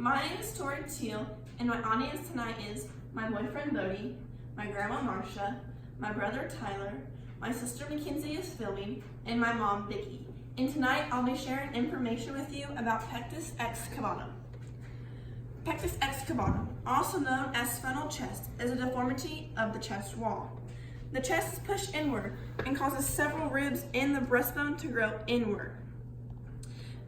My name is Tori Teal, and my audience tonight is my boyfriend Bodie, my grandma Marcia, my brother Tyler, my sister Mackenzie is filming, and my mom Vicki. And tonight I'll be sharing information with you about Pectus Excavatum. Pectus Excavatum, also known as fennel chest, is a deformity of the chest wall. The chest is pushed inward and causes several ribs in the breastbone to grow inward.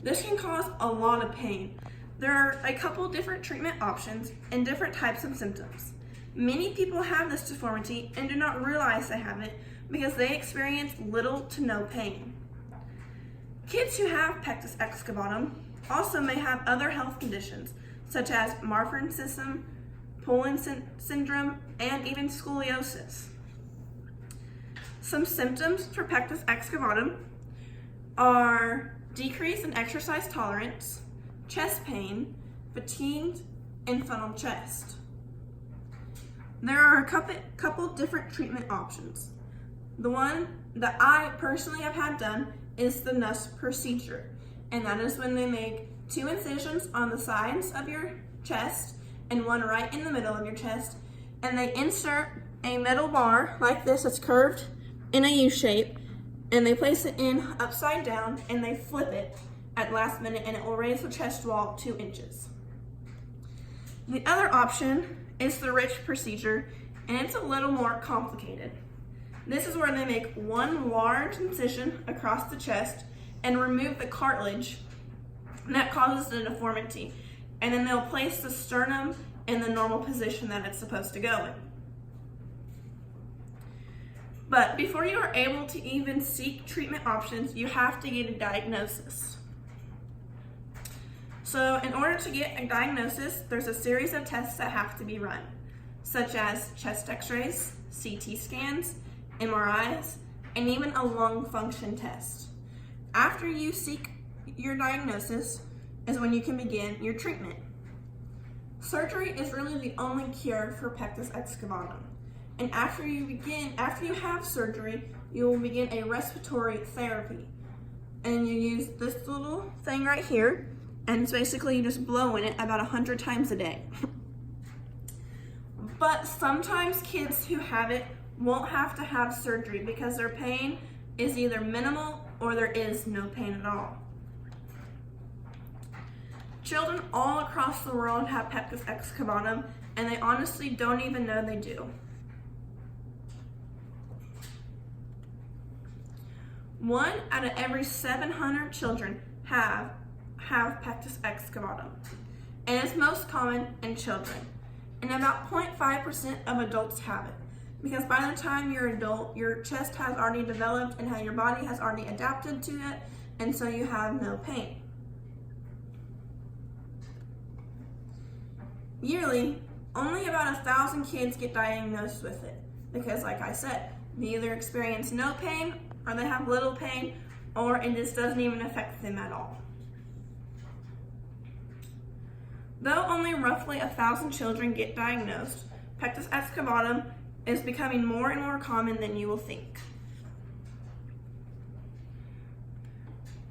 This can cause a lot of pain. There are a couple different treatment options and different types of symptoms. Many people have this deformity and do not realize they have it because they experience little to no pain. Kids who have Pectus Excavatum also may have other health conditions such as Marfan syndrome, and even scoliosis. Some symptoms for Pectus Excavatum are decrease in exercise tolerance, chest pain, fatigue, and funnel chest. There are a couple different treatment options. The one that I personally have had done is the Nuss procedure, and that is when they make 2 incisions on the sides of your chest and one right in the middle of your chest, and they insert a metal bar like this that's curved in a U shape, and they place it in upside down and they flip it at last minute, and it will raise the chest wall 2 inches. The other option is the Rich procedure, and it's a little more complicated. This is where they make one large incision across the chest and remove the cartilage that causes the deformity, and then they'll place the sternum in the normal position that it's supposed to go in. But before you are able to even seek treatment options, you have to get a diagnosis. So in order to get a diagnosis, there's a series of tests that have to be run, such as chest x-rays, CT scans, MRIs, and even a lung function test. After you seek your diagnosis is when you can begin your treatment. Surgery is really the only cure for Pectus Excavatum. And after you have surgery, you will begin a respiratory therapy. And you use this little thing right here, and it's basically you just blow in it about 100 times a day. But sometimes kids who have it won't have to have surgery because their pain is either minimal or there is no pain at all. Children all across the world have Pectus Excavatum, and they honestly don't even know they do. One out of every 700 children have Pectus Excavatum, and it's most common in children. And about 0.5% of adults have it, because by the time you're an adult, your chest has already developed and how your body has already adapted to it, and so you have no pain. Yearly, only about 1,000 kids get diagnosed with it, because like I said, they either experience no pain, or they have little pain, or it just doesn't even affect them at all. Though only roughly 1,000 children get diagnosed, Pectus Excavatum is becoming more and more common than you will think.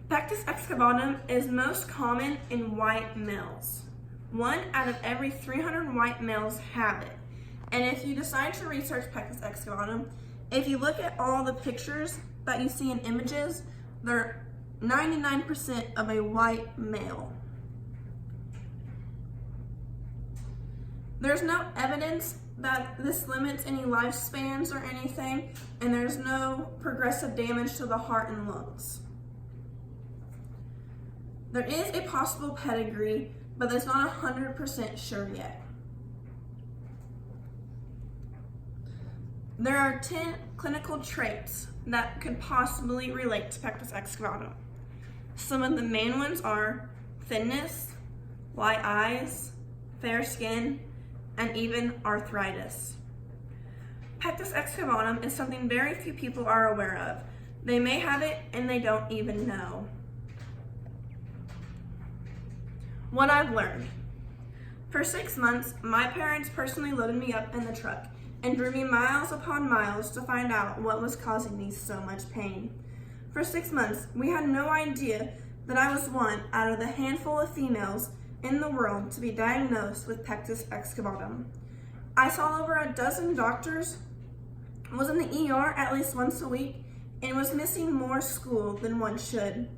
Pectus Excavatum is most common in white males. 1 out of every 300 white males have it. And if you decide to research Pectus Excavatum, if you look at all the pictures that you see in images, they're 99% of a white male. There's no evidence that this limits any lifespans or anything, and there's no progressive damage to the heart and lungs. There is a possible pedigree, but it's not 100% sure yet. There are 10 clinical traits that could possibly relate to Pectus Excavatum. Some of the main ones are thinness, light eyes, fair skin, and even arthritis. Pectus Excavatum is something very few people are aware of. They may have it and they don't even know. What I've learned. For 6 months, my parents personally loaded me up in the truck and drove me miles upon miles to find out what was causing me so much pain. For 6 months, we had no idea that I was one out of the handful of females in the world to be diagnosed with Pectus Excavatum. I saw over a dozen doctors, was in the ER at least once a week, and was missing more school than one should.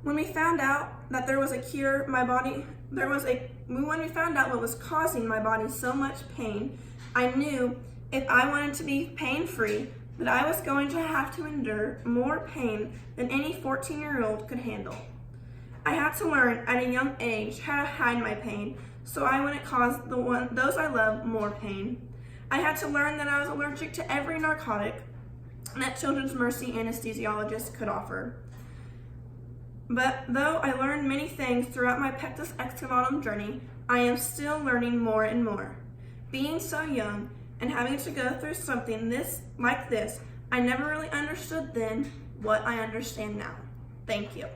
When we found out that there was a cure, when we found out what was causing my body so much pain, I knew if I wanted to be pain-free, that I was going to have to endure more pain than any 14-year-old could handle. I had to learn at a young age how to hide my pain so I wouldn't cause those I love more pain. I had to learn that I was allergic to every narcotic that Children's Mercy anesthesiologists could offer. But though I learned many things throughout my Pectus Excavatum journey, I am still learning more and more. Being so young and having to go through something like this, I never really understood then what I understand now. Thank you.